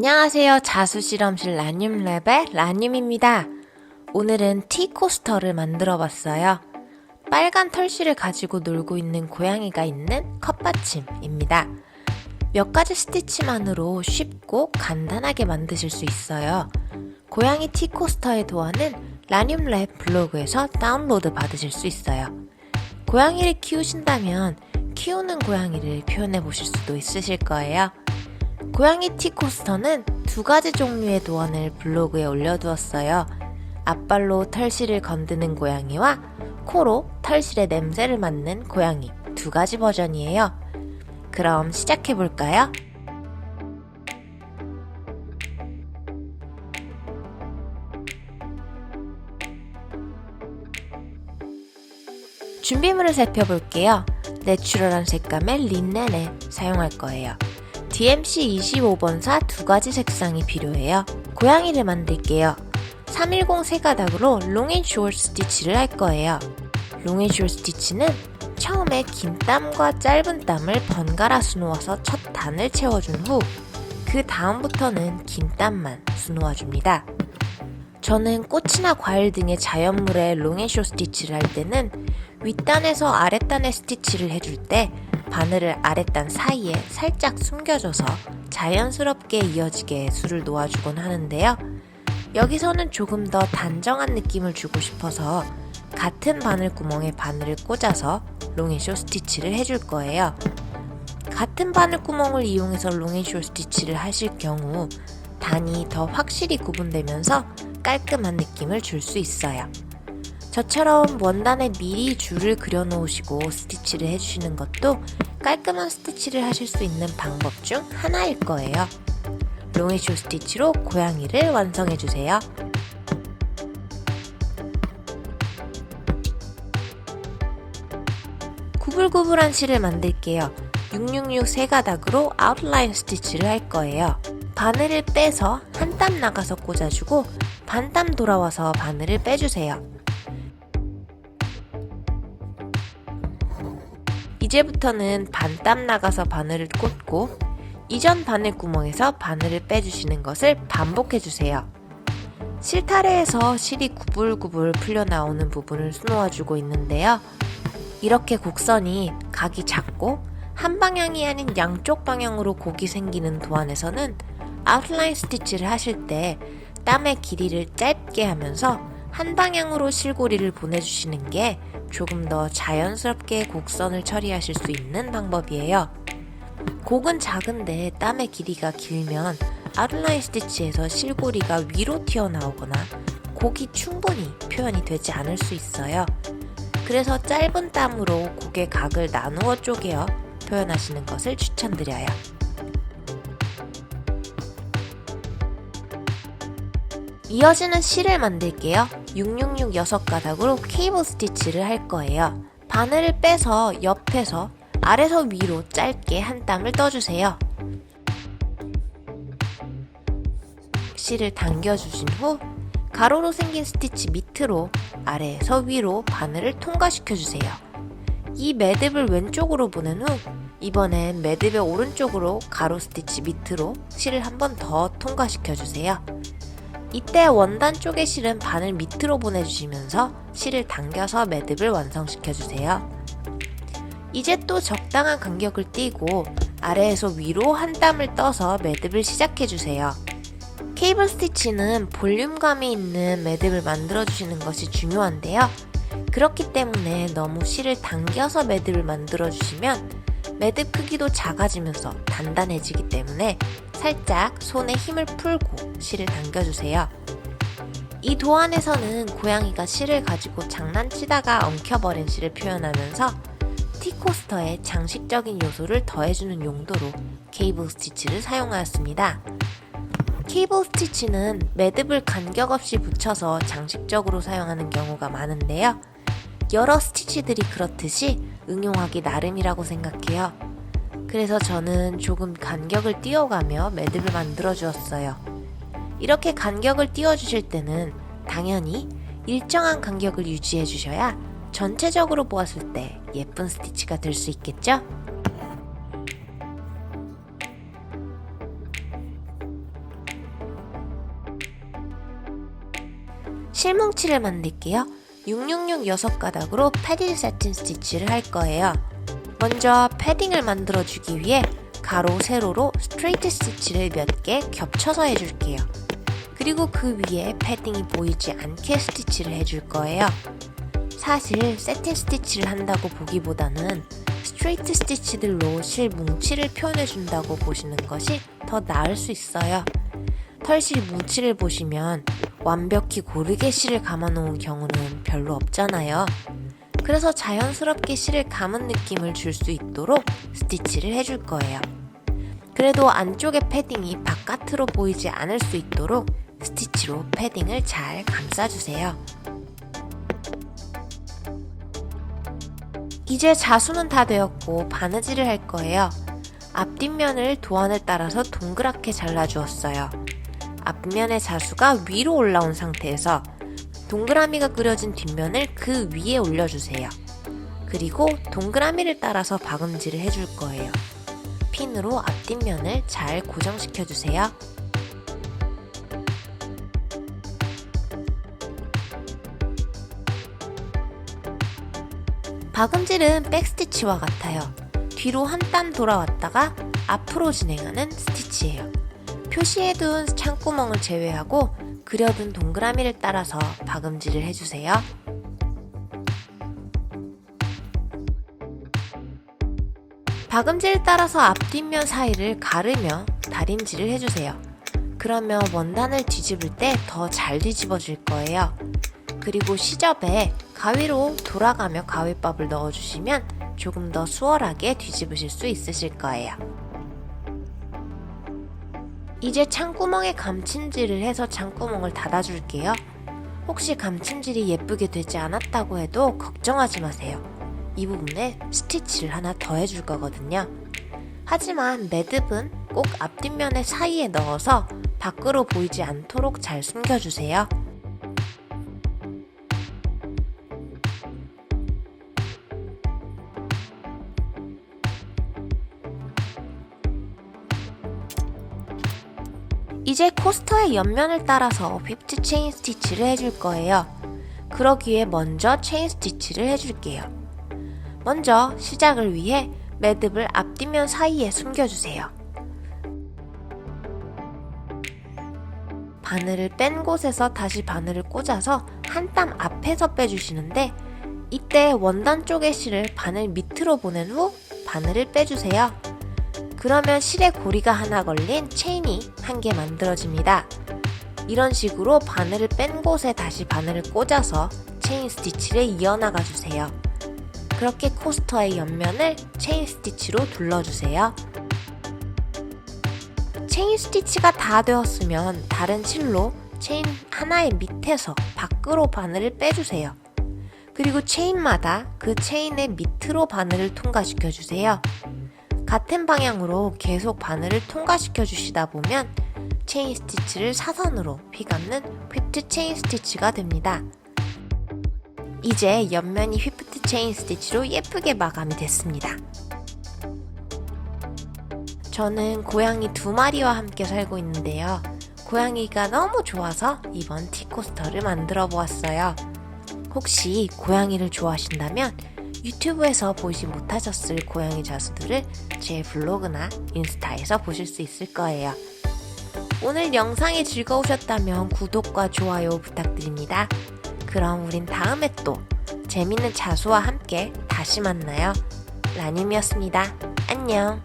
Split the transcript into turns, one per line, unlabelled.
안녕하세요. 자수실험실 라늄랩의 라늄입니다. 오늘은 티코스터를 만들어 봤어요. 빨간 털실을 가지고 놀고 있는 고양이가 있는 컵받침입니다. 몇 가지 스티치만으로 쉽고 간단하게 만드실 수 있어요. 고양이 티코스터의 도안은 라늄랩 블로그에서 다운로드 받으실 수 있어요. 고양이를 키우신다면 키우는 고양이를 표현해 보실 수도 있으실 거예요. 고양이 티코스터는 두 가지 종류의 도안을 블로그에 올려두었어요. 앞발로 털실을 건드는 고양이와 코로 털실의 냄새를 맡는 고양이 두 가지 버전이에요. 그럼 시작해볼까요? 준비물을 살펴볼게요. 내추럴한 색감의 린넨을 사용할 거예요. DMC 25번사 두 가지 색상이 필요해요. 고양이를 만들게요. 310 세 가닥으로 롱앤쇼트 스티치를 할 거예요. 롱앤쇼트 스티치는 처음에 긴 땀과 짧은 땀을 번갈아 수놓아서 첫 단을 채워준 후 그 다음부터는 긴 땀만 수놓아줍니다. 저는 꽃이나 과일 등의 자연물에 롱앤쇼트 스티치를 할 때는 윗단에서 아랫단에 스티치를 해줄 때 바늘을 아랫단 사이에 살짝 숨겨줘서 자연스럽게 이어지게 술을 놓아주곤 하는데요. 여기서는 조금 더 단정한 느낌을 주고 싶어서 같은 바늘 구멍에 바늘을 꽂아서 롱앤쇼트 스티치를 해줄 거예요. 같은 바늘 구멍을 이용해서 롱앤쇼트 스티치를 하실 경우 단이 더 확실히 구분되면서 깔끔한 느낌을 줄 수 있어요. 저처럼 원단에 미리 줄을 그려 놓으시고 스티치를 해주시는 것도 깔끔한 스티치를 하실 수 있는 방법 중 하나일 거예요. 롱앤쇼트 스티치로 고양이를 완성해주세요. 구불구불한 실을 만들게요. 666 세 가닥으로 아웃라인 스티치를 할 거예요. 바늘을 빼서 한 땀 나가서 꽂아주고 반 땀 돌아와서 바늘을 빼주세요. 이제부터는 반 땀 나가서 바늘을 꽂고 이전 바늘 구멍에서 바늘을 빼주시는 것을 반복해주세요. 실타래에서 실이 구불구불 풀려나오는 부분을 수놓아주고 있는데요. 이렇게 곡선이 각이 작고 한 방향이 아닌 양쪽 방향으로 곡이 생기는 도안에서는 아웃라인 스티치를 하실 때 땀의 길이를 짧게 하면서 한 방향으로 실고리를 보내주시는 게 조금 더 자연스럽게 곡선을 처리하실 수 있는 방법이에요. 곡은 작은데 땀의 길이가 길면 아웃라인 스티치에서 실고리가 위로 튀어나오거나 곡이 충분히 표현이 되지 않을 수 있어요. 그래서 짧은 땀으로 곡의 각을 나누어 쪼개어 표현하시는 것을 추천드려요. 이어지는 실을 만들게요. 666 6가닥으로 케이블 스티치를 할 거예요. 바늘을 빼서 옆에서 아래서 위로 짧게 한 땀을 떠주세요. 실을 당겨주신 후 가로로 생긴 스티치 밑으로 아래에서 위로 바늘을 통과시켜주세요. 이 매듭을 왼쪽으로 보낸 후 이번엔 매듭의 오른쪽으로 가로 스티치 밑으로 실을 한 번 더 통과시켜주세요. 이때 원단 쪽의 실은 바늘 밑으로 보내주시면서 실을 당겨서 매듭을 완성시켜주세요. 이제 또 적당한 간격을 띄고 아래에서 위로 한 땀을 떠서 매듭을 시작해주세요. 케이블 스티치는 볼륨감이 있는 매듭을 만들어주시는 것이 중요한데요. 그렇기 때문에 너무 실을 당겨서 매듭을 만들어주시면 매듭 크기도 작아지면서 단단해지기 때문에 살짝 손에 힘을 풀고 실을 당겨주세요. 이 도안에서는 고양이가 실을 가지고 장난치다가 엉켜버린 실을 표현하면서 티코스터의 장식적인 요소를 더해주는 용도로 케이블 스티치를 사용하였습니다. 케이블 스티치는 매듭을 간격 없이 붙여서 장식적으로 사용하는 경우가 많은데요. 여러 스티치들이 그렇듯이 응용하기 나름이라고 생각해요. 그래서 저는 조금 간격을 띄워가며 매듭을 만들어 주었어요. 이렇게 간격을 띄워주실 때는 당연히 일정한 간격을 유지해 주셔야 전체적으로 보았을 때 예쁜 스티치가 될 수 있겠죠? 실뭉치를 만들게요. 666 6가닥으로 패딩 사틴 스티치를 할 거예요. 먼저 패딩을 만들어주기 위해 가로, 세로로 스트레이트 스티치를 몇 개 겹쳐서 해줄게요. 그리고 그 위에 패딩이 보이지 않게 스티치를 해줄 거예요. 사실 세틴 스티치를 한다고 보기보다는 스트레이트 스티치들로 실 뭉치를 표현해준다고 보시는 것이 더 나을 수 있어요. 털실 뭉치를 보시면 완벽히 고르게 실을 감아놓은 경우는 별로 없잖아요. 그래서 자연스럽게 실을 감은 느낌을 줄 수 있도록 스티치를 해줄 거예요. 그래도 안쪽의 패딩이 바깥으로 보이지 않을 수 있도록 스티치로 패딩을 잘 감싸주세요. 이제 자수는 다 되었고 바느질을 할 거예요. 앞뒷면을 도안을 따라서 동그랗게 잘라주었어요. 앞면의 자수가 위로 올라온 상태에서 동그라미가 그려진 뒷면을 그 위에 올려주세요. 그리고 동그라미를 따라서 박음질을 해줄 거예요. 핀으로 앞뒷면을 잘 고정시켜주세요. 박음질은 백스티치와 같아요. 뒤로 한 땀 돌아왔다가 앞으로 진행하는 스티치예요. 표시해둔 창구멍을 제외하고 그려둔 동그라미를 따라서 박음질을 해주세요. 박음질을 따라서 앞뒷면 사이를 가르며 다림질을 해주세요. 그러면 원단을 뒤집을 때 더 잘 뒤집어질 거예요. 그리고 시접에 가위로 돌아가며 가위밥을 넣어주시면 조금 더 수월하게 뒤집으실 수 있으실 거예요. 이제 창구멍에 감침질을 해서 창구멍을 닫아줄게요. 혹시 감침질이 예쁘게 되지 않았다고 해도 걱정하지 마세요. 이 부분에 스티치를 하나 더 해줄 거거든요. 하지만 매듭은 꼭 앞뒷면의 사이에 넣어서 밖으로 보이지 않도록 잘 숨겨주세요. 이제 코스터의 옆면을 따라서 휘프트 체인 스티치를 해줄 거예요. 그러기에 먼저 체인 스티치를 해줄게요. 먼저 시작을 위해 매듭을 앞뒷면 사이에 숨겨주세요. 바늘을 뺀 곳에서 다시 바늘을 꽂아서 한 땀 앞에서 빼주시는데 이때 원단 쪽의 실을 바늘 밑으로 보낸 후 바늘을 빼주세요. 그러면 실에 고리가 하나 걸린 체인이 한 개 만들어집니다. 이런 식으로 바늘을 뺀 곳에 다시 바늘을 꽂아서 체인 스티치를 이어나가 주세요. 그렇게 코스터의 옆면을 체인 스티치로 둘러주세요. 체인 스티치가 다 되었으면 다른 실로 체인 하나의 밑에서 밖으로 바늘을 빼주세요. 그리고 체인마다 그 체인의 밑으로 바늘을 통과시켜 주세요. 같은 방향으로 계속 바늘을 통과시켜 주시다 보면 체인 스티치를 사선으로 휘감는 휘프트 체인 스티치가 됩니다. 이제 옆면이 휘프트 체인 스티치로 예쁘게 마감이 됐습니다. 저는 고양이 2마리와 함께 살고 있는데요. 고양이가 너무 좋아서 이번 티코스터를 만들어 보았어요. 혹시 고양이를 좋아하신다면 유튜브에서 보지 못하셨을 고양이 자수들을 제 블로그나 인스타에서 보실 수 있을 거예요. 오늘 영상이 즐거우셨다면 구독과 좋아요 부탁드립니다. 그럼 우린 다음에 또 재밌는 자수와 함께 다시 만나요. 라님이었습니다. 안녕.